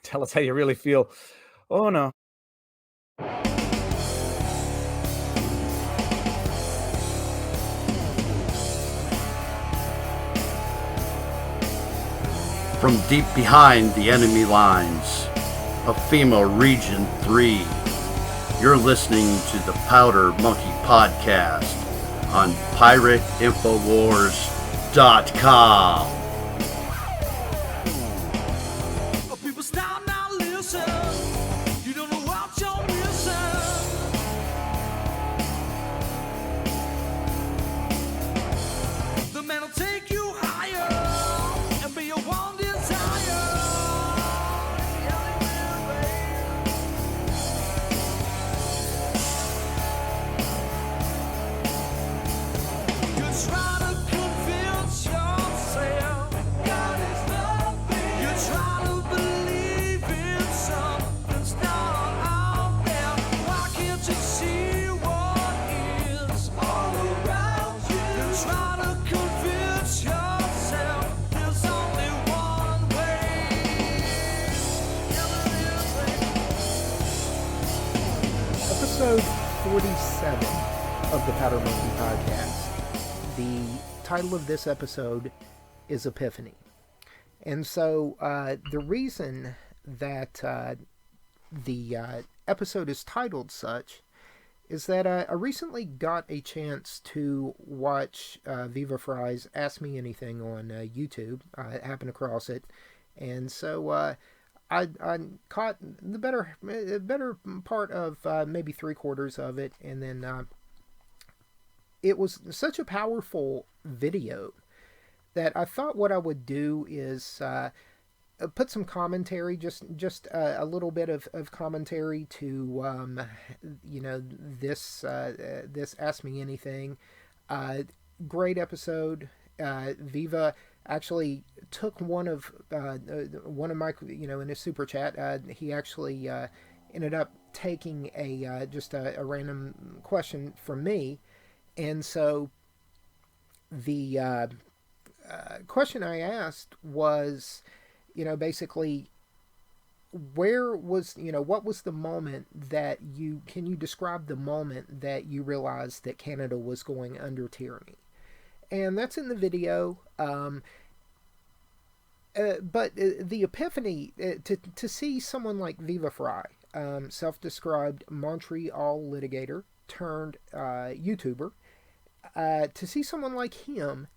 Tell us how you really feel. Oh no. From deep behind the enemy lines of FEMA Region 3, you're listening to the Powder Monkey Podcast on PirateInfoWars.com. People stop now, listen. You don't know what you're missing. The man will take you higher and be your one desire. You try to convince yourself God is nothing. You try to believe in something's not out there. Why can't you see what is all around you? You try to convince yourself there's only one way. Episode 47 of the Powder Monkey Podcast. The title of this episode is Epiphany. And so the reason that the episode is titled such is that I recently got a chance to watch Viva Fry's Ask Me Anything on YouTube. I happened across it. And so I caught the better part of maybe 3/4 of it, and then it was such a powerful video that I thought what I would do is put some commentary, just a little bit of commentary to this Ask Me Anything. Great episode. Viva actually took one of my, in his super chat, he actually ended up taking just a random question from me. And so the question I asked was, basically, what was the moment that can you describe the moment that you realized that Canada was going under tyranny? And that's in the video. But the epiphany, to see someone like Viva Fry, self-described Montreal litigator turned YouTuber, to see someone like him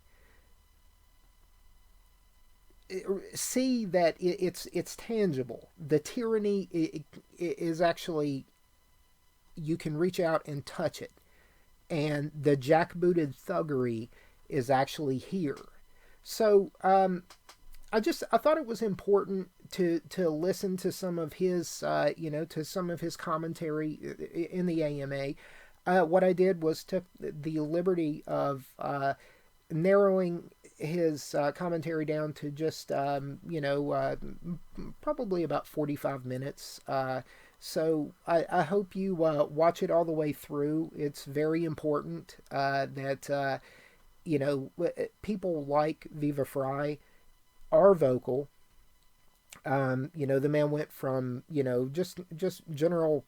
see that it's tangible. The tyranny is actually, you can reach out and touch it, and the jackbooted thuggery is actually here. So I thought it was important to listen to some of his to some of his commentary in the AMA. What I did was took the liberty of narrowing his commentary down to just probably about 45 minutes. So I hope you watch it all the way through. It's very important that people like Viva Fry are vocal. The man went from just general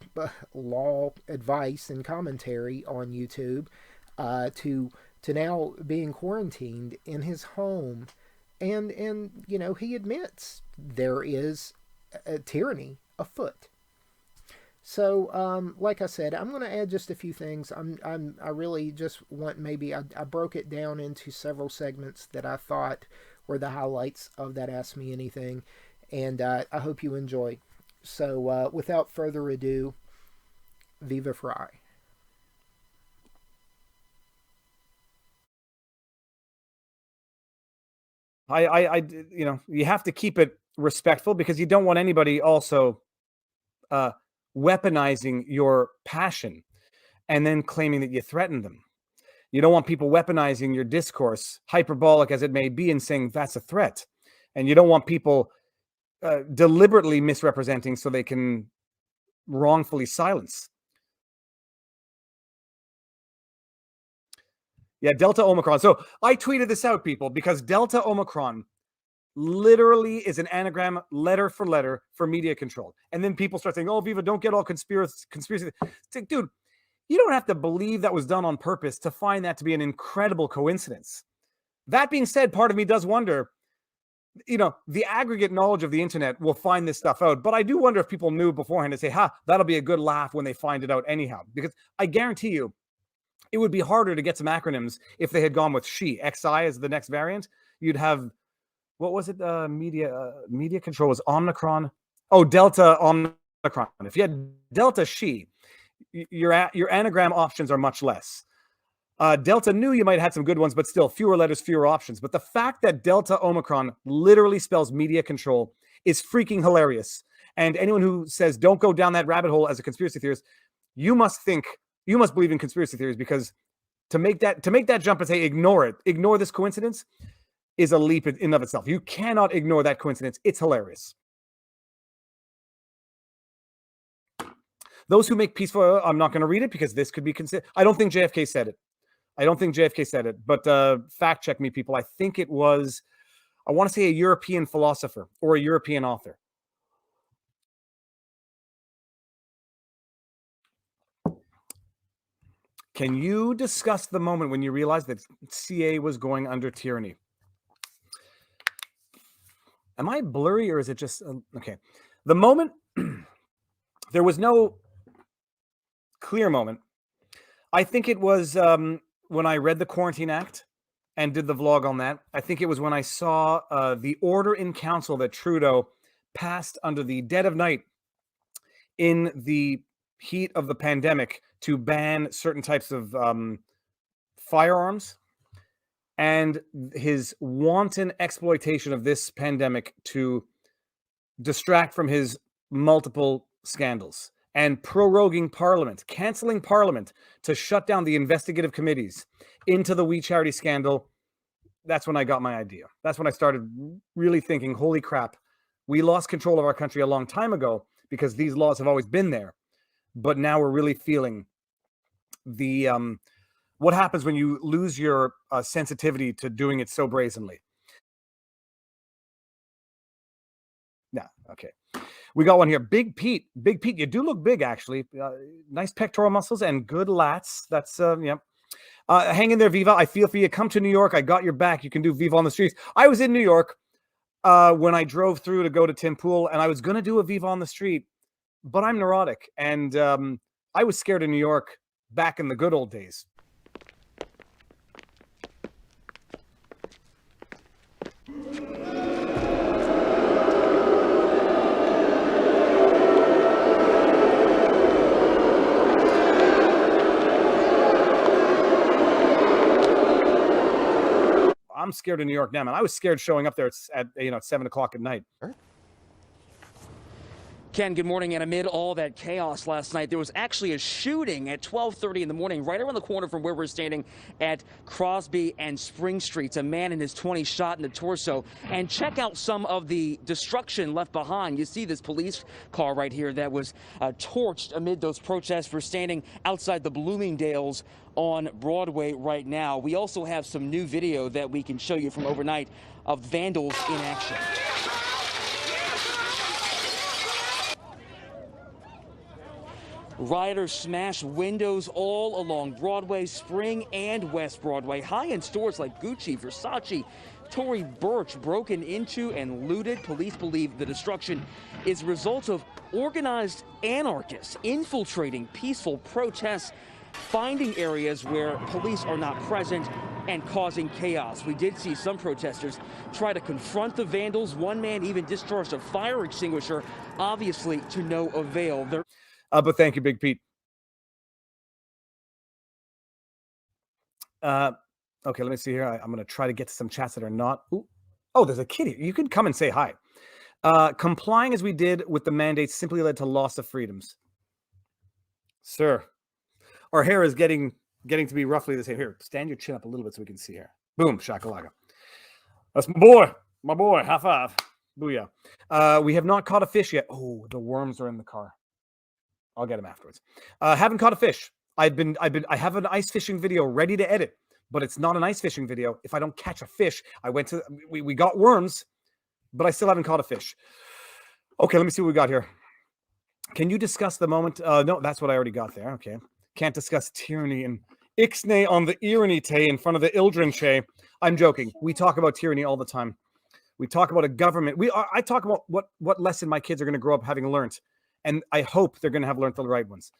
law advice and commentary on YouTube to now being quarantined in his home, and he admits there is a tyranny afoot. So, like I said, I'm going to add just a few things. I really just want I broke it down into several segments that I thought were the highlights of that Ask Me Anything, and I hope you enjoy. So, without further ado, Viva Fry. You have to keep it respectful because you don't want anybody also weaponizing your passion and then claiming that you threatened them. You don't want people weaponizing your discourse, hyperbolic as it may be, and saying that's a threat. And you don't want people deliberately misrepresenting so they can wrongfully silence. Yeah, Delta Omicron. So I tweeted this out, people, because Delta Omicron literally is an anagram letter for letter for media control. And then people start saying, oh, Viva, don't get all conspiracy. It's like, dude, you don't have to believe that was done on purpose to find that to be an incredible coincidence. That being said, part of me does wonder, the aggregate knowledge of the internet will find this stuff out. But I do wonder if people knew beforehand to say, that'll be a good laugh when they find it out anyhow. Because I guarantee you, it would be harder to get some acronyms if they had gone with XI as the next variant. You'd have, what was it? Media control was OMICRON. Oh, Delta OMICRON. If you had Delta XI, your anagram options are much less. Delta Nu, you might have had some good ones, but still fewer letters, fewer options. But the fact that Delta Omicron literally spells media control is freaking hilarious. And anyone who says don't go down that rabbit hole as a conspiracy theorist, you must believe in conspiracy theories, because to make that jump and say ignore this coincidence is a leap in of itself. You cannot ignore that coincidence. It's hilarious. Those who make peaceful, I'm not going to read it because this could be considered. I don't think JFK said it. But fact check me, people. I think it was, I want to say, a European philosopher or a European author. Can you discuss the moment when you realized that CA was going under tyranny? Am I blurry, or is it just okay? The moment, there was no clear moment. I think it was when I read the Quarantine Act and did the vlog on that. I think it was when I saw the order in council that Trudeau passed under the dead of night in the heat of the pandemic to ban certain types of firearms, and his wanton exploitation of this pandemic to distract from his multiple scandals, and proroguing Parliament, canceling Parliament to shut down the investigative committees into the We Charity scandal. That's when I got my idea. That's when I started really thinking, holy crap, we lost control of our country a long time ago because these laws have always been there. But now we're really feeling the what happens when you lose your sensitivity to doing it so brazenly. Yeah, okay. We got one here. Big Pete, you do look big, actually. Nice pectoral muscles and good lats. That's, yeah. Hang in there, Viva. I feel for you. Come to New York. I got your back. You can do Viva on the streets. I was in New York when I drove through to go to Tim Pool, and I was going to do a Viva on the street, but I'm neurotic, and I was scared of New York back in the good old days. I'm scared of New York now, man. I was scared showing up there at 7 o'clock at night. Ken, good morning. And amid all that chaos last night, there was actually a shooting at 12:30 in the morning, right around the corner from where we're standing at Crosby and Spring Streets. A man in his 20s shot in the torso. And check out some of the destruction left behind. You see this police car right here that was torched amid those protests. We're standing outside the Bloomingdale's on Broadway right now. We also have some new video that we can show you from overnight of vandals in action. Rioters smashed windows all along Broadway, Spring and West Broadway. High-end stores like Gucci, Versace, Tory Burch broken into and looted. Police believe the destruction is a result of organized anarchists infiltrating peaceful protests, finding areas where police are not present, and causing chaos. We did see some protesters try to confront the vandals. One man even discharged a fire extinguisher, obviously to no avail. But thank you, Big Pete. Okay, let me see here. I'm going to try to get to some chats that are not. Ooh. Oh, there's a kid here. You can come and say hi. Complying as we did with the mandates simply led to loss of freedoms. Sir, our hair is getting to be roughly the same. Here, stand your chin up a little bit so we can see here. Boom, shakalaka. That's my boy. High five. Booyah. We have not caught a fish yet. Oh, the worms are in the car. I'll get him afterwards. Haven't caught a fish. I have an ice fishing video ready to edit, but it's not an ice fishing video if I don't catch a fish. We got worms. but I still haven't caught a fish. Okay, let me see what we got here. Can you discuss the moment? No, that's what I already got there. Okay. Can't discuss tyranny and ixnay on the iranite in front of the ildrenche. I'm joking. We talk about tyranny all the time. We talk about a government. I talk about what lesson my kids are going to grow up having learned. And I hope they're going to have learned the right ones.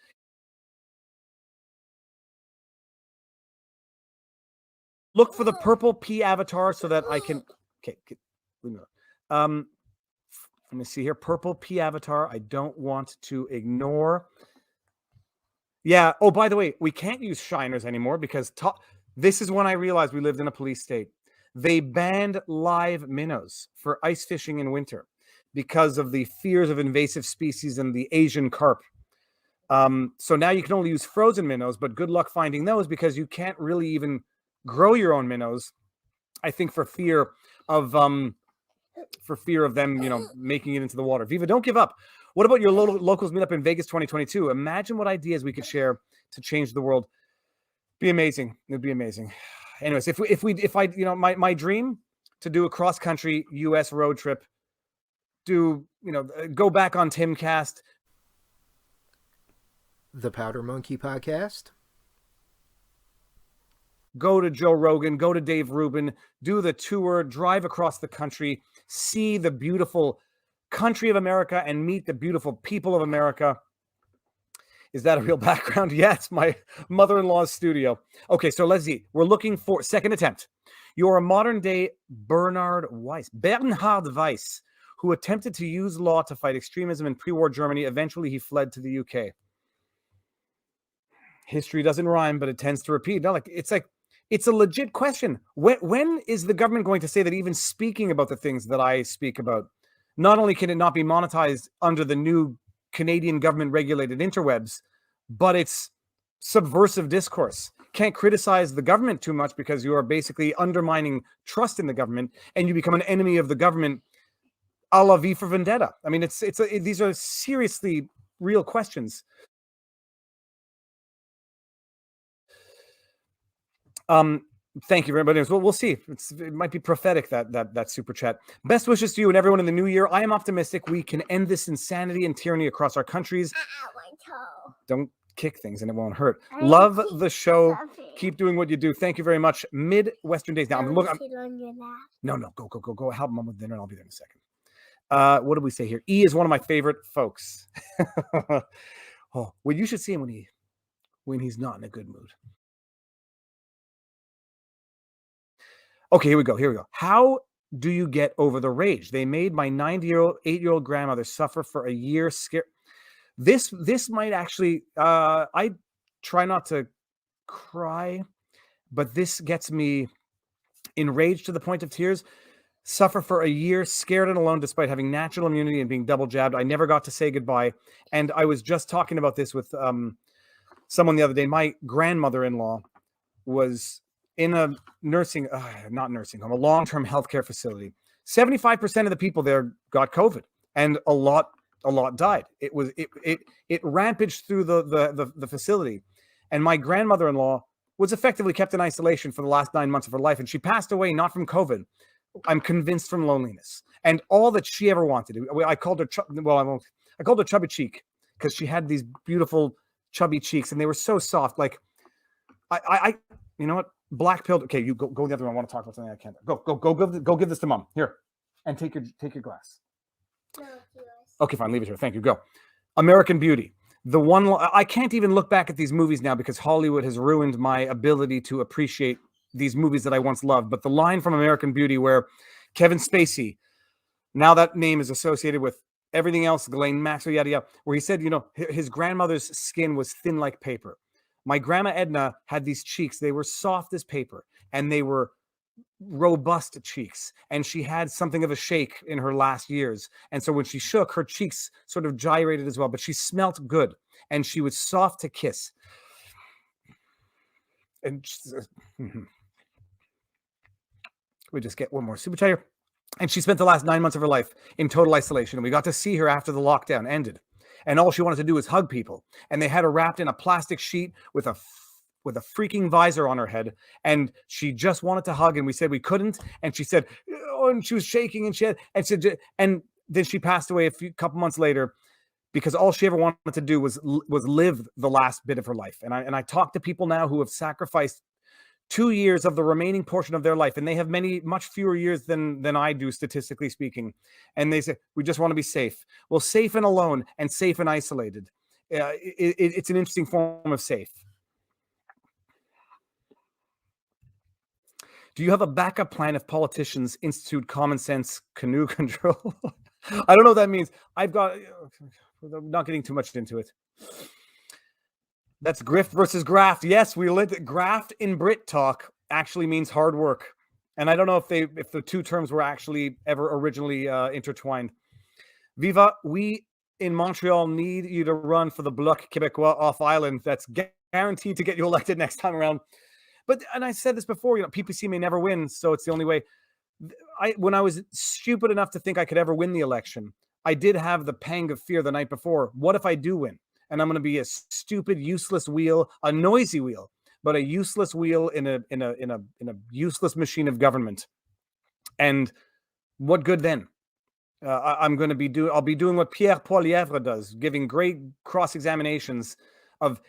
Look for the purple P avatar so that I can... Okay. Leave me alone. Let me see here. Purple P avatar. I don't want to ignore. Yeah. Oh, by the way, we can't use shiners anymore because this is when I realized we lived in a police state. They banned live minnows for ice fishing in winter because of the fears of invasive species and the Asian carp. So now you can only use frozen minnows, but good luck finding those because you can't really even grow your own minnows. I think for fear of them, making it into the water. Viva, don't give up. What about your locals meetup in Vegas 2022? Imagine what ideas we could share to change the world. Be amazing. It'd be amazing. Anyways, if I my dream to do a cross country US road trip, go back on Timcast, The Powder Monkey Podcast. Go to Joe Rogan, go to Dave Rubin, do the tour, drive across the country, see the beautiful country of America and meet the beautiful people of America. Is that a real background? Yes, my mother-in-law's studio. Okay, so let's see. We're looking for second attempt. You're a modern-day Bernhard Weiss, who attempted to use law to fight extremism in pre-war Germany. Eventually, he fled to the UK. History doesn't rhyme, but it tends to repeat. No, it's a legit question. When is the government going to say that even speaking about the things that I speak about, not only can it not be monetized under the new Canadian government-regulated interwebs, but it's subversive discourse. Can't criticize the government too much because you are basically undermining trust in the government, and you become an enemy of the government, a la V for Vendetta. I mean, these are seriously real questions. Thank you very much. We'll see. It might be prophetic, that super chat. Best wishes to you and everyone in the new year. I am optimistic we can end this insanity and tyranny across our countries. Don't kick things and it won't hurt. Love the show. Keep doing what you do. Thank you very much. Midwestern Days. Now, No, go. Help mom with dinner and I'll be there in a second. What did we say here? E is one of my favorite folks. Oh, well, you should see him when he's not in a good mood. Okay, here we go. How do you get over the rage? They made my 8-year-old grandmother suffer for a year. This might actually, I try not to cry, but this gets me enraged to the point of tears. Suffer for a year, scared and alone despite having natural immunity and being double jabbed. I never got to say goodbye. And I was just talking about this with someone the other day. My grandmother-in-law was in a not nursing home, a long-term healthcare facility. 75% of the people there got COVID, and a lot died. It rampaged through the facility, and my grandmother-in-law was effectively kept in isolation for the last 9 months of her life, and she passed away not from COVID. I'm convinced from loneliness, and all that she ever wanted. I called her I called her chubby cheek because she had these beautiful chubby cheeks, and they were so soft. Like I you know what? Black pilled. Okay, you go the other one. I want to talk about something I can't. Go give this to mom. Here, and take your glass. No, okay, fine. Leave it here. Thank you. Go. American Beauty. The one I can't even look back at these movies now because Hollywood has ruined my ability to appreciate these movies that I once loved. But the line from American Beauty where Kevin Spacey, now that name is associated with everything else, Ghislaine Maxwell, yada yada, where he said, his grandmother's skin was thin like paper. My grandma Edna had these cheeks. They were soft as paper, and they were robust cheeks. And she had something of a shake in her last years. And so when she shook, her cheeks sort of gyrated as well, but she smelt good, and she was soft to kiss. And we just get one more super chat here. And she spent the last 9 months of her life in total isolation. And we got to see her after the lockdown ended. And all she wanted to do was hug people. And they had her wrapped in a plastic sheet with a freaking visor on her head. And she just wanted to hug. And we said we couldn't. And she said, and she was shaking and and then she passed away a couple months later, because all she ever wanted to do was live the last bit of her life. And I talk to people now who have sacrificed 2 years of the remaining portion of their life, and they have much fewer years than I do, statistically speaking. And they say, we just want to be safe. Well, safe and alone, and safe and isolated. It's an interesting form of safe. Do you have a backup plan if politicians institute common sense canoe control? I don't know what that means. I'm not getting too much into it. That's grift versus graft. Yes, we learned that graft in Brit talk actually means hard work. And I don't know if the two terms were actually ever originally intertwined. Viva, we in Montreal need you to run for the Bloc Québécois off island. That's guaranteed to get you elected next time around. And I said this before, PPC may never win, so it's the only way. When I was stupid enough to think I could ever win the election, I did have the pang of fear the night before. What if I do win? And I'm going to be a stupid, useless wheel, a noisy wheel, but a useless wheel in a useless machine of government. And what good then? I'll be doing what Pierre Poilievre does, giving great cross-examinations of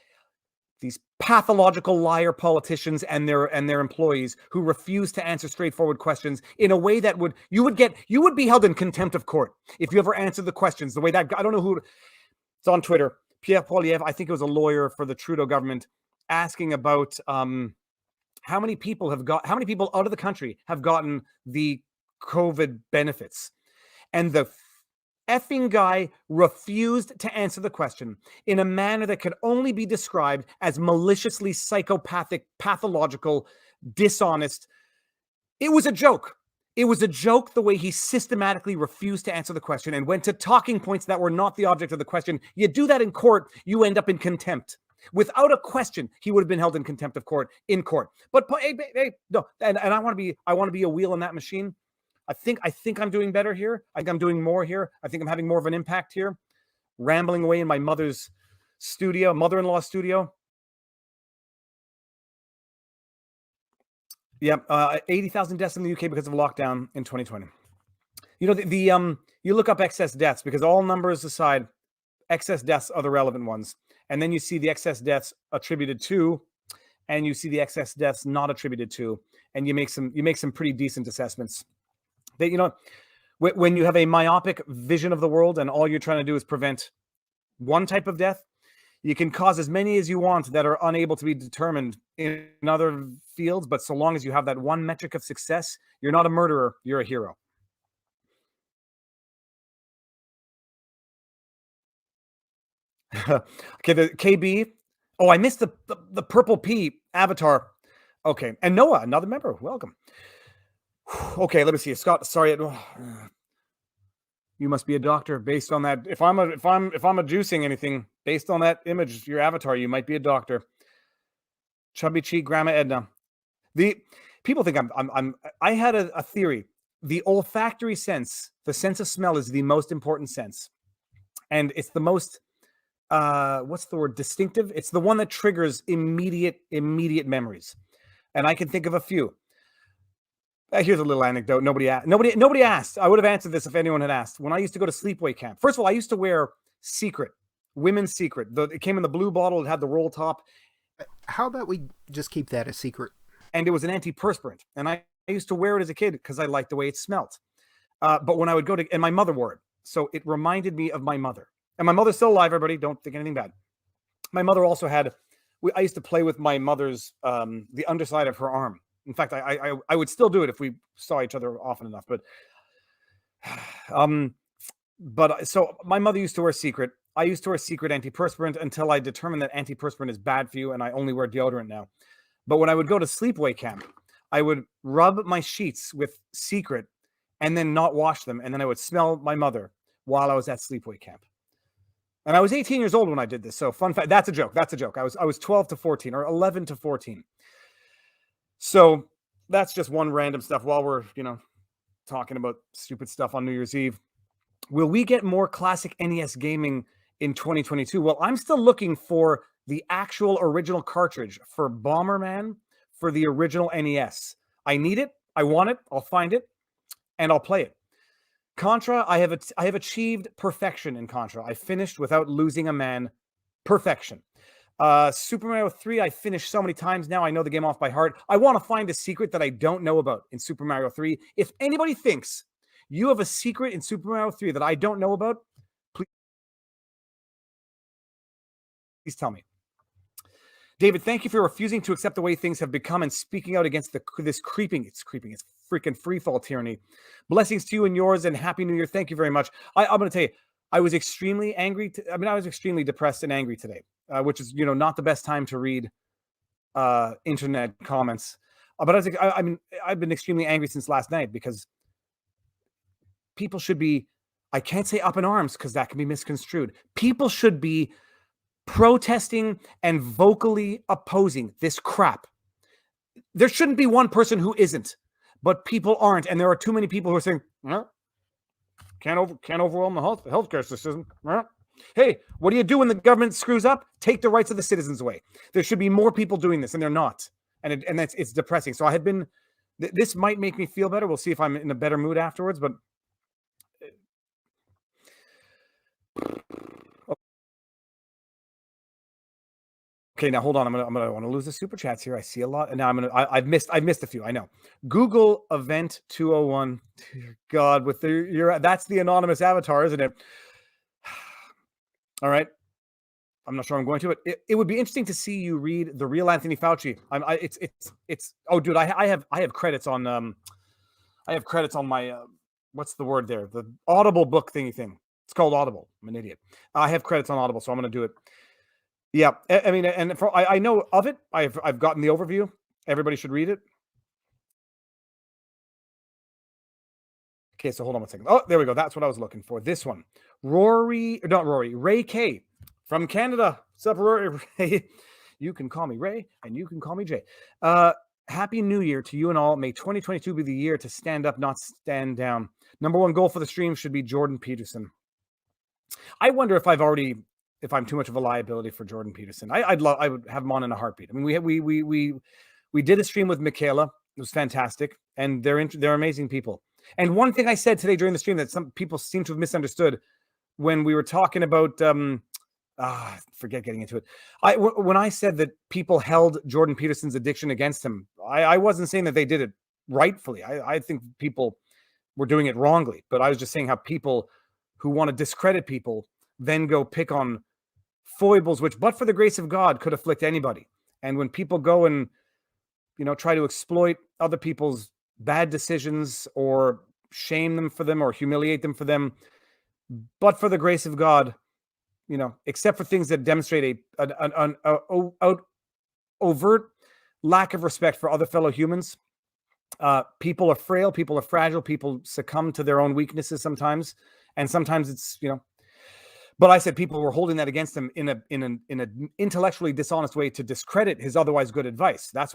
these pathological liar politicians and their employees who refuse to answer straightforward questions in a way that you would be held in contempt of court if you ever answered the questions the way that I don't know who. It's on Twitter. Pierre Poilievre, I think it was a lawyer for the Trudeau government, asking about how many people out of the country have gotten the COVID benefits, and the effing guy refused to answer the question in a manner that could only be described as maliciously psychopathic, pathological, dishonest. It was a joke. It was a joke the way he systematically refused to answer the question and went to talking points that were not the object of the question. You do that in court, you end up in contempt. Without a question, he would have been held in contempt of court in court. But no, and I want to be a wheel in that machine. I think I'm doing better here. I think I'm doing more here. I think I'm having more of an impact here. Rambling away in my mother's studio, mother-in-law studio. Yeah, 80,000 deaths in the UK because of lockdown in 2020. You look up excess deaths because all numbers aside, excess deaths are the relevant ones. And then you see the excess deaths attributed to, and you see the excess deaths not attributed to, and you make some pretty decent assessments. When you have a myopic vision of the world and all you're trying to do is prevent one type of death, you can cause as many as you want that are unable to be determined in other fields. But so long as you have that one metric of success, you're not a murderer, you're a hero. Okay, the KB. Oh, I missed the purple P avatar. Okay, and Noah, another member. Welcome. Okay, let me see. Scott, sorry. You must be a doctor based on that. If I'm a juicing anything based on that image, your avatar, you might be a doctor. Chubby cheek, Grandma Edna. The people think I had a theory. The olfactory sense, the sense of smell, is the most important sense, and it's the most what's the word? Distinctive. It's the one that triggers immediate memories, and I can think of a few. Here's a little anecdote. Nobody asked. I would have answered this if anyone had asked. When I used to go to sleepaway camp, first of all, I used to wear Secret, women's Secret. It came in the blue bottle. It had the roll top. How about we just keep that a secret? And it was an antiperspirant. And I used to wear it as a kid because I liked the way it smelled. But when I would and my mother wore it. So it reminded me of my mother. And my mother's still alive, everybody. Don't think anything bad. My mother also had, I used to play with my mother's, the underside of her arm. In fact, I would still do it if we saw each other often enough. But so my mother used to wear Secret. I used to wear Secret antiperspirant until I determined that antiperspirant is bad for you, and I only wear deodorant now. But when I would go to sleepaway camp, I would rub my sheets with Secret and then not wash them, and then I would smell my mother while I was at sleepaway camp. And I was 18 years old when I did this. So fun fact, that's a joke. That's a joke. I was 12 to 14 or 11 to 14. So that's just one random stuff while we're, talking about stupid stuff on New Year's Eve. Will we get more classic NES gaming in 2022? Well, I'm still looking for the actual original cartridge for Bomberman for the original NES. I need it. I want it. I'll find it. and I'll play it. Contra, I have achieved perfection in Contra. I finished without losing a man. Perfection. Super Mario 3, I finished so many times now. I know the game off by heart. I want to find a secret that I don't know about in Super Mario 3. If anybody thinks you have a secret in Super Mario 3 that I don't know about, please tell me. David, thank you for refusing to accept the way things have become and speaking out against it's freaking freefall tyranny. Blessings to you and yours, and Happy New Year. Thank you very much. I'm going to tell you, I was extremely angry. I was extremely depressed and angry today, which is, not the best time to read internet comments. But I've been extremely angry since last night because people should be, I can't say up in arms because that can be misconstrued. People should be protesting and vocally opposing this crap. There shouldn't be one person who isn't, but people aren't, and there are too many people who are saying, can't overwhelm the healthcare system. Hey, what do you do when the government screws up? Take the rights of the citizens away. There should be more people doing this, and they're not, and it's depressing. So I have been. This might make me feel better. We'll see if I'm in a better mood afterwards, but. Okay, now hold on. I'm gonna want to lose the super chats here. I see a lot, and now I've missed a few. I know. Google event 201. Dear God, with that's the anonymous avatar, isn't it? All right. I'm not sure I'm going to, but it would be interesting to see you read the real Anthony Fauci. Oh, dude, I have credits on my what's the word there? The Audible book thingy thing. It's called Audible. I'm an idiot. I have credits on Audible, so I'm going to do it. Yeah, I mean, and I know of it. I've gotten the overview. Everybody should read it. Okay, so hold on one second. Oh, there we go. That's what I was looking for. This one, Ray K from Canada. What's up, Rory? You can call me Ray, and you can call me Jay. Happy New Year to you and all. May 2022 be the year to stand up, not stand down. Number one goal for the stream should be Jordan Peterson. I wonder if I'm too much of a liability for Jordan Peterson. I would have him on in a heartbeat. I mean, we did a stream with Michaela. It was fantastic, and they're amazing people. And one thing I said today during the stream that some people seem to have misunderstood when we were talking about forget getting into it. When I said that people held Jordan Peterson's addiction against him, I wasn't saying that they did it rightfully. I think people were doing it wrongly, but I was just saying how people who want to discredit people then go pick on foibles, which, but for the grace of God, could afflict anybody. And when people go and, try to exploit other people's bad decisions or shame them for them or humiliate them for them, but for the grace of God, except for things that demonstrate an overt lack of respect for other fellow humans, people are frail, people are fragile, people succumb to their own weaknesses sometimes. And sometimes it's, but I said people were holding that against him in an intellectually dishonest way to discredit his otherwise good advice. That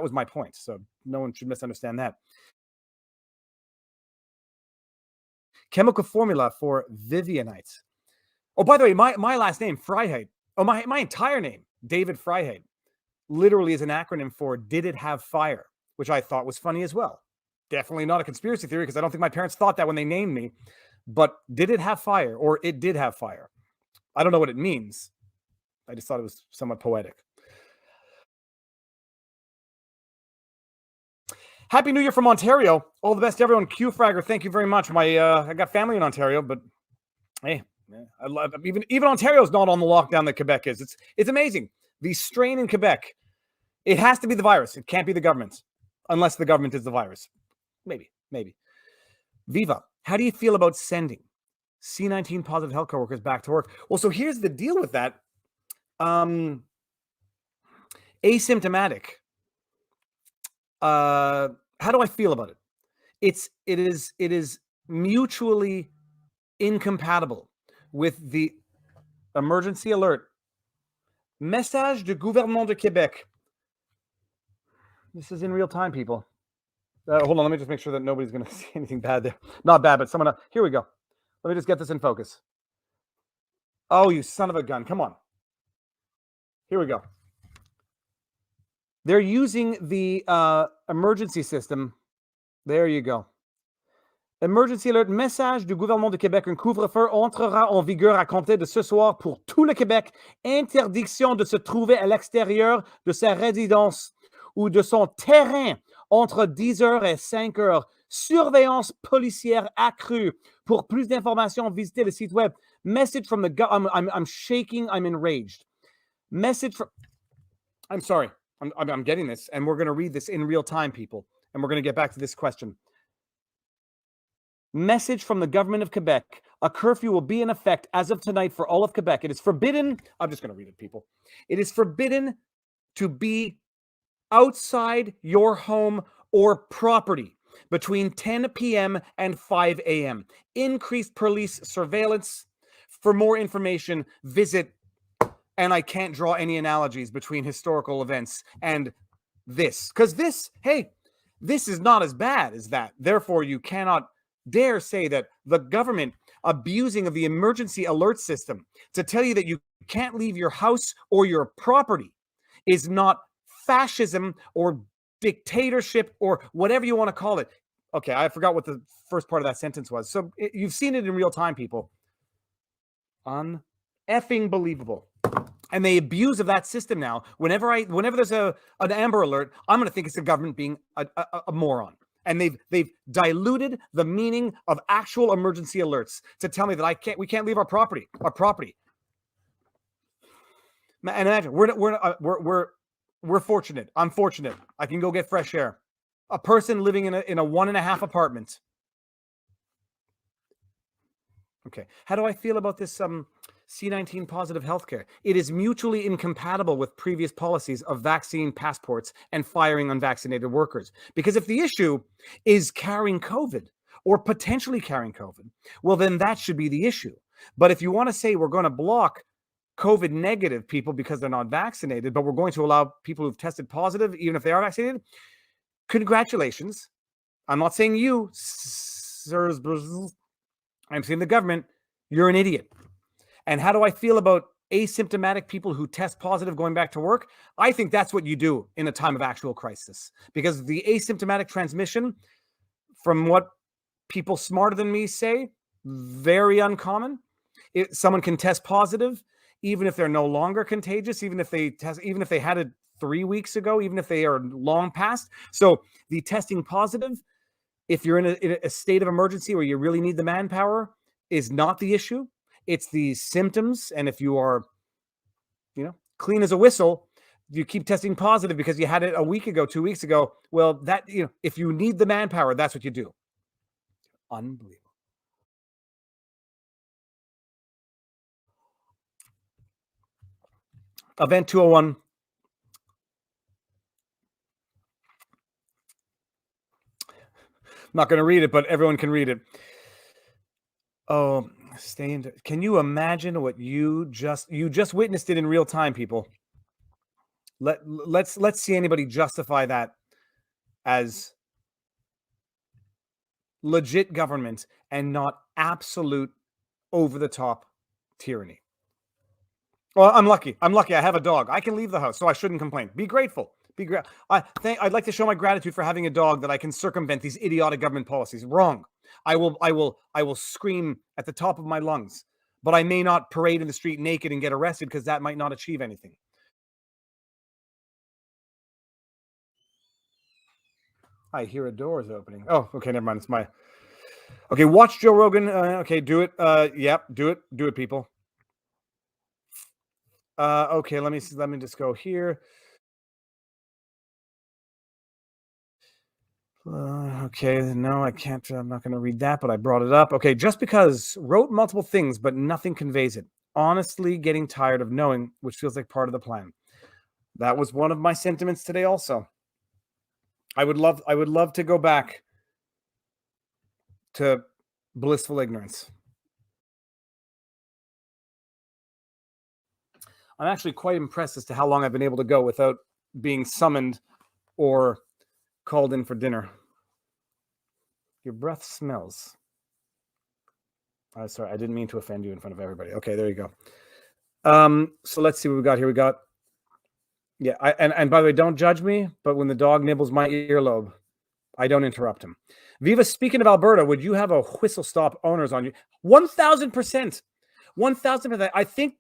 was my point. So no one should misunderstand that. Chemical formula for Vivianite. Oh, by the way, my last name, Freiheit. Oh, my entire name, David Freiheit, literally is an acronym for Did It Have Fire, which I thought was funny as well. Definitely not a conspiracy theory, because I don't think my parents thought that when they named me. But did it have fire, or it did have fire? I don't know what it means. I just thought it was somewhat poetic. Happy New Year from Ontario. All the best to everyone. Q-Fragger, thank you very much. I got family in Ontario, but hey, I love even Ontario's not on the lockdown that Quebec is. It's amazing. The strain in Quebec, it has to be the virus. It can't be the government, unless the government is the virus. Maybe. Viva. How do you feel about sending C-19 positive healthcare workers back to work? Well, so here's the deal with that. Asymptomatic. How do I feel about it? It is mutually incompatible with the emergency alert. Message du gouvernement de Québec. This is in real time, people. Hold on, let me just make sure that nobody's going to see anything bad there. Not bad, but someone else. Here we go. Let me just get this in focus. Oh, you son of a gun. Come on. Here we go. They're using the emergency system. There you go. Emergency alert, message du gouvernement de Québec. Un couvre-feu entrera en vigueur à compter de ce soir pour tout le Québec. Interdiction de se trouver à l'extérieur de sa résidence ou de son terrain entre 10h et 5h. Surveillance policière accrue. Pour plus d'informations, visitez le site web. Message from the I'm shaking. I'm enraged. Message from... I'm sorry. I'm getting this, and we're going to read this in real time, people. And we're going to get back to this question. Message from the government of Quebec. A curfew will be in effect as of tonight for all of Quebec. It is forbidden. I'm just going to read it, people. It is forbidden to be outside your home or property between 10 p.m. and 5 a.m. Increased police surveillance. For more information, visit, and I can't draw any analogies between historical events and this. Because this, hey, this is not as bad as that. Therefore, you cannot dare say that the government abusing of the emergency alert system to tell you that you can't leave your house or your property is not fascism or dictatorship or whatever you want to call it. Okay, I forgot what the first part of that sentence was. So you've seen it in real time, people. Un-effing believable. And they abuse of that system now. Whenever there's an Amber Alert, I'm going to think it's the government being a moron. And they've diluted the meaning of actual emergency alerts to tell me that we can't leave our property. And imagine we're fortunate. I'm fortunate. I can go get fresh air. A person living in a 1.5 apartment. Okay. How do I feel about this C-19 positive healthcare? It is mutually incompatible with previous policies of vaccine passports and firing unvaccinated workers. Because if the issue is carrying COVID or potentially carrying COVID, well, then that should be the issue. But if you want to say we're going to block COVID negative people because they're not vaccinated, but we're going to allow people who've tested positive, even if they are vaccinated, congratulations. I'm not saying you, sirs, I'm saying the government, you're an idiot. And how do I feel about asymptomatic people who test positive going back to work? I think that's what you do in a time of actual crisis, because the asymptomatic transmission, from what people smarter than me say, very uncommon. Someone can test positive, even if they're no longer contagious, even if they had it 3 weeks ago, even if they are long past. So the testing positive, if you're in a state of emergency where you really need the manpower, is not the issue. It's the symptoms. And if you are, clean as a whistle, you keep testing positive because you had it a week ago, 2 weeks ago. Well, that, if you need the manpower, that's what you do. Unbelievable. Event 201. I'm not going to read it, but everyone can read it. Oh, can you imagine what you just witnessed it in real time, people? Let's see anybody justify that as legit government and not absolute over-the-top tyranny. Well, I'm lucky. I have a dog. I can leave the house, so I shouldn't complain. Be grateful. I'd like to show my gratitude for having a dog that I can circumvent these idiotic government policies. Wrong. I will scream at the top of my lungs, but I may not parade in the street naked and get arrested because that might not achieve anything. I hear a door is opening. Oh, okay, never mind. It's my... Okay, watch Joe Rogan. Okay, do it. Yep, do it. Do it, people. Okay, let me just go here. Okay, no, I can't. I'm not going to read that, but I brought it up. Okay, just because wrote multiple things, but nothing conveys it. Honestly, getting tired of knowing, which feels like part of the plan. That was one of my sentiments today. Also, I would love to go back to blissful ignorance. I'm actually quite impressed as to how long I've been able to go without being summoned or called in for dinner. Your breath smells. Sorry, I didn't mean to offend you in front of everybody. Okay, there you go. So let's see what we got here. We got, yeah, and by the way, don't judge me, but when the dog nibbles my earlobe, I don't interrupt him. Viva, speaking of Alberta, would you have a whistle stop owners on you? 1,000%. 1,000%. I think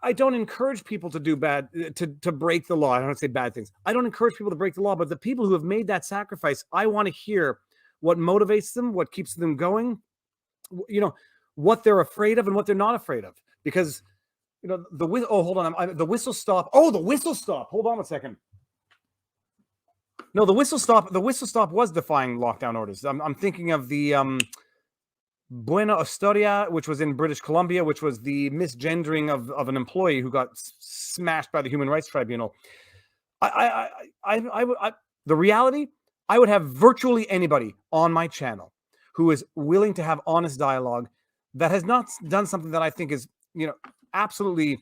I don't encourage people to do bad, to break the law. I don't say bad things. I don't encourage people to break the law, but the people who have made that sacrifice, I want to hear what motivates them, what keeps them going, what they're afraid of and what they're not afraid of. Because, the whistle stop. Oh, the whistle stop. Hold on a second. No, the whistle stop was defying lockdown orders. I'm thinking of the Buena Astoria, which was in British Columbia, which was the misgendering of an employee who got smashed by the Human Rights Tribunal. The reality, I would have virtually anybody on my channel who is willing to have honest dialogue that has not done something that I think is, absolutely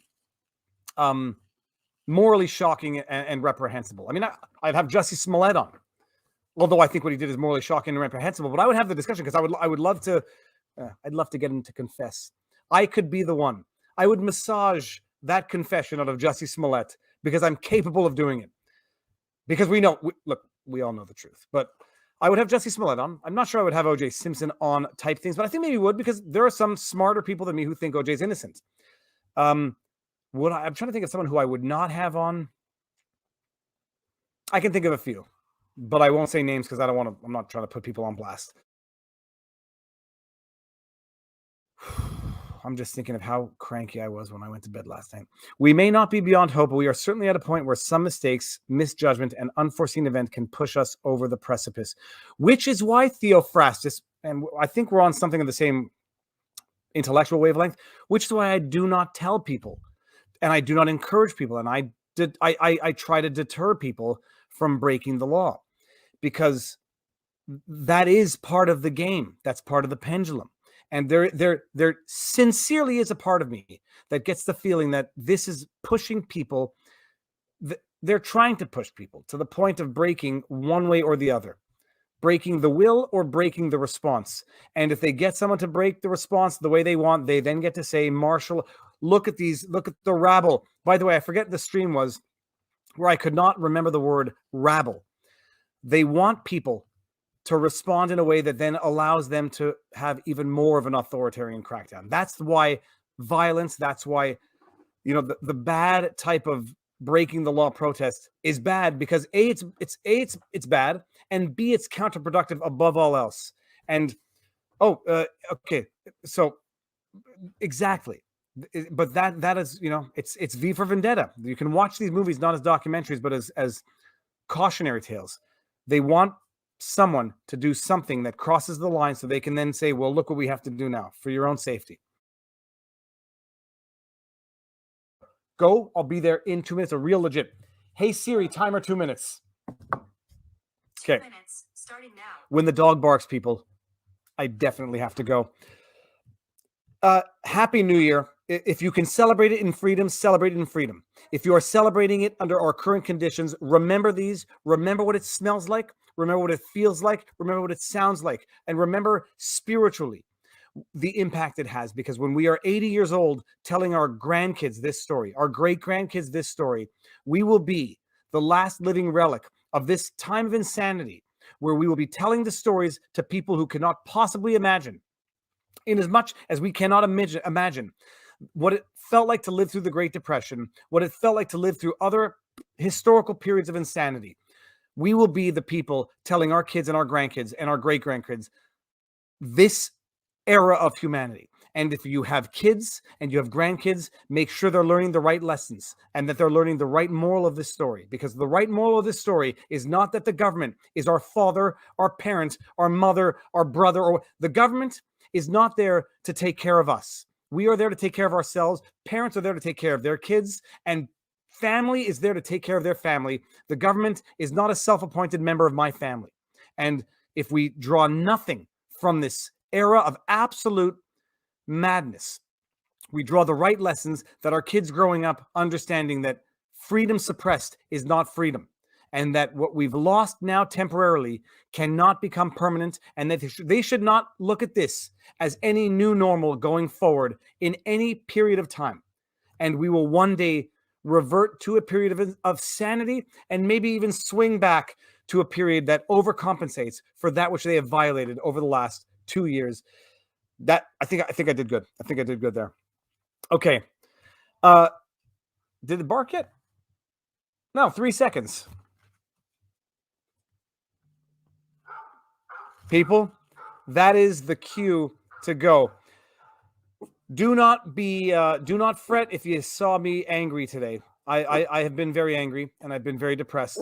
morally shocking and reprehensible. I mean, I'd have Jussie Smollett on, although I think what he did is morally shocking and reprehensible. But I would have the discussion because I would love to. I'd love to get him to confess. I could be the one. I would massage that confession out of Jussie Smollett because I'm capable of doing it. Because we all know the truth. But I would have Jussie Smollett on. I'm not sure I would have O.J. Simpson on type things, but I think maybe would because there are some smarter people than me who think O.J.'s innocent. I'm trying to think of someone who I would not have on. I can think of a few, but I won't say names because I'm not trying to put people on blast. I'm just thinking of how cranky I was when I went to bed last night. We may not be beyond hope, but we are certainly at a point where some mistakes, misjudgment, and unforeseen event can push us over the precipice, which is why Theophrastus, and I think we're on something of the same intellectual wavelength, which is why I do not tell people, and I do not encourage people, and I try to deter people from breaking the law, because that is part of the game. That's part of the pendulum. And there sincerely is a part of me that gets the feeling that this is pushing people. They're trying to push people to the point of breaking one way or the other, breaking the will or breaking the response. And if they get someone to break the response the way they want, they then get to say, Marshall, look at the rabble. By the way, I forget the stream was where I could not remember the word rabble. They want people to respond in a way that then allows them to have even more of an authoritarian crackdown. That's why violence, that's why, the bad type of breaking the law protest is bad, because A, it's bad, and B, it's counterproductive above all else. And, okay, so exactly. But that is, it's V for Vendetta. You can watch these movies not as documentaries, but as cautionary tales. They want someone to do something that crosses the line so they can then say, well, look what we have to do now for your own safety. Go. I'll be there in 2 minutes. A real legit. Hey, Siri, timer 2 minutes. Okay. 2 minutes, starting now. When the dog barks, people, I definitely have to go. Happy New Year. If you can celebrate it in freedom, celebrate it in freedom. If you are celebrating it under our current conditions, remember these. Remember what it smells like. Remember what it feels like. Remember what it sounds like. And remember spiritually the impact it has. Because when we are 80 years old telling our grandkids this story, our great-grandkids this story, we will be the last living relic of this time of insanity, where we will be telling the stories to people who cannot possibly imagine, in as much as we cannot imagine what it felt like to live through the Great Depression, what it felt like to live through other historical periods of insanity. We will be the people telling our kids and our grandkids and our great-grandkids this era of humanity. And if you have kids and you have grandkids, make sure they're learning the right lessons and that they're learning the right moral of this story. Because the right moral of this story is not that the government is our father, our parent, our mother, our brother, or the government is not there to take care of us. We are there to take care of ourselves. Parents are there to take care of their kids, and family is there to take care of their family. The government is not a self-appointed member of my family. And if we draw nothing from this era of absolute madness, we draw the right lessons, that our kids growing up understanding that freedom suppressed is not freedom, and that what we've lost now temporarily cannot become permanent, and that they should not look at this as any new normal going forward in any period of time. And we will one day revert to a period of sanity, and maybe even swing back to a period that overcompensates for that which they have violated over the last 2 years. That I think I did good. I think I did good there. Okay. Did it bark yet? No, 3 seconds. People, that is the cue to go. Do not fret if you saw me angry today. I have been very angry and I've been very depressed.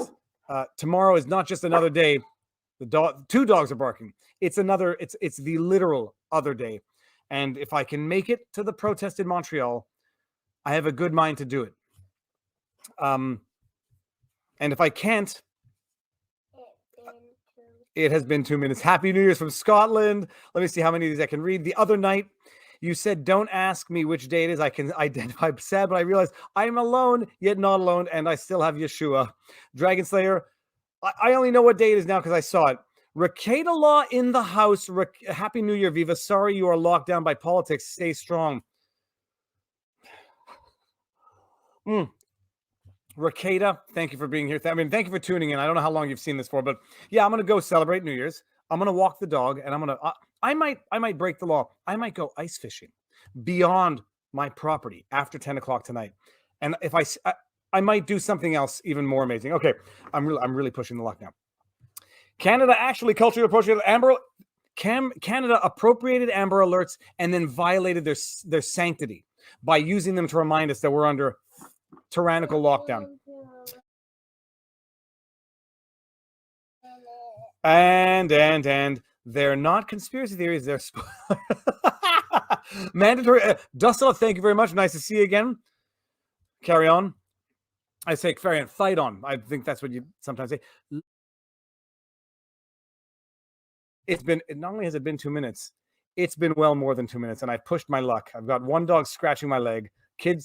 Tomorrow is not just another day. Two dogs are barking. It's the literal other day. And if I can make it to the protest in Montreal, I have a good mind to do it. And if I can't, it has been 2 minutes. Happy New Year's from Scotland. Let me see how many of these I can read. The other night, you said, don't ask me which day it is. I can identify sad, but I realized I am alone, yet not alone, and I still have Yeshua. Dragon Slayer, I only know what day it is now because I saw it. Rakeda Law in the house. Happy New Year, Viva. Sorry you are locked down by politics. Stay strong. Rakeda, thank you for being here. Thank you for tuning in. I don't know how long you've seen this for, but yeah, I'm going to go celebrate New Year's. I'm going to walk the dog, and I might break the law. I might go ice fishing beyond my property after 10 o'clock tonight. And if I might do something else even more amazing. Okay, I'm really pushing the luck now. Canada actually culturally appropriated Canada appropriated Amber Alerts and then violated their sanctity by using them to remind us that we're under tyrannical lockdown. And they're not conspiracy theories. They're mandatory. Dustin, thank you very much. Nice to see you again. Carry on. I say carry on. Fight on. I think that's what you sometimes say. Not only has it been 2 minutes, it's been well more than 2 minutes, and I pushed my luck. I've got one dog scratching my leg. Kid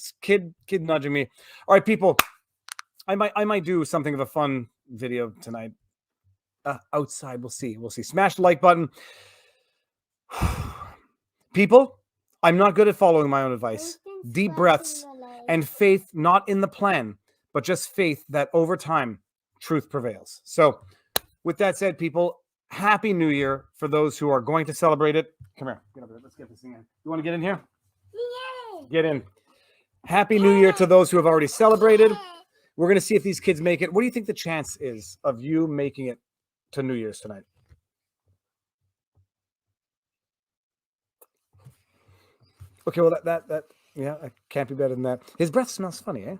nudging me. All right, people. I might do something of a fun video tonight. Outside, we'll see. Smash the like button. People, I'm not good at following my own advice. Deep breaths and faith, not in the plan, but just faith that over time, truth prevails. So, with that said, people, Happy New Year for those who are going to celebrate it. Come here. Get over there. Let's get this thing in. You want to get in here? Yeah. Get in. Happy New Year to those who have already celebrated. We're going to see if these kids make it. What do you think the chance is of you making it to New Year's tonight? Okay, well, that yeah, I can't be better than that. His breath smells funny, eh?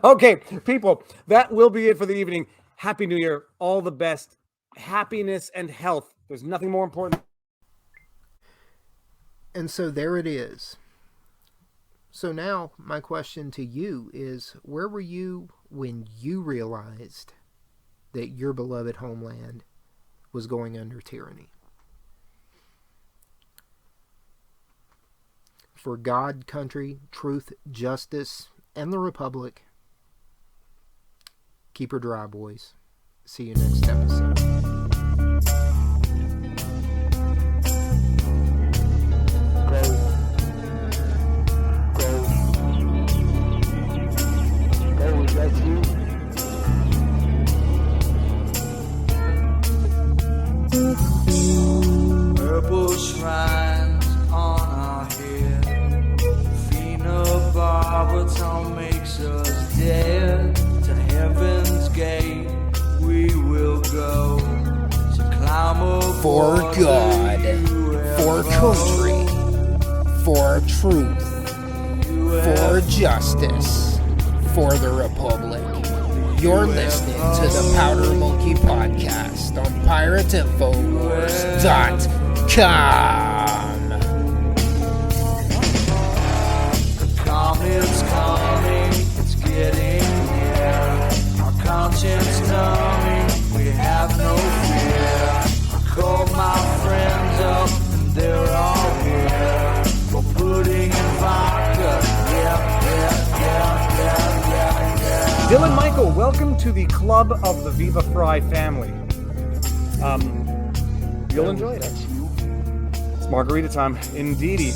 Okay, people, that will be it for the evening. Happy New Year. All the best. Happiness and health. There's nothing more important. And so there it is. So now my question to you is, where were you when you realized that your beloved homeland was going under tyranny? For God, country, truth, justice, and the Republic, keep her dry, boys. See you next episode. Purple shrines on our head. Phenobarbital makes us dead. To heaven's gate we will go. So climb aboard For God, for country, for truth, for justice, for the Republic. You're listening to the Powder Monkey Podcast on PirateInfoWars.com. The comet's coming, it's getting near. Our conscience numbing, we have no fear. I called my friends up and they're all here. We're putting in vodka, yeah. Dylan Michael, welcome to the club of the Viva Fry family. You'll enjoy it. It's margarita time, indeedy.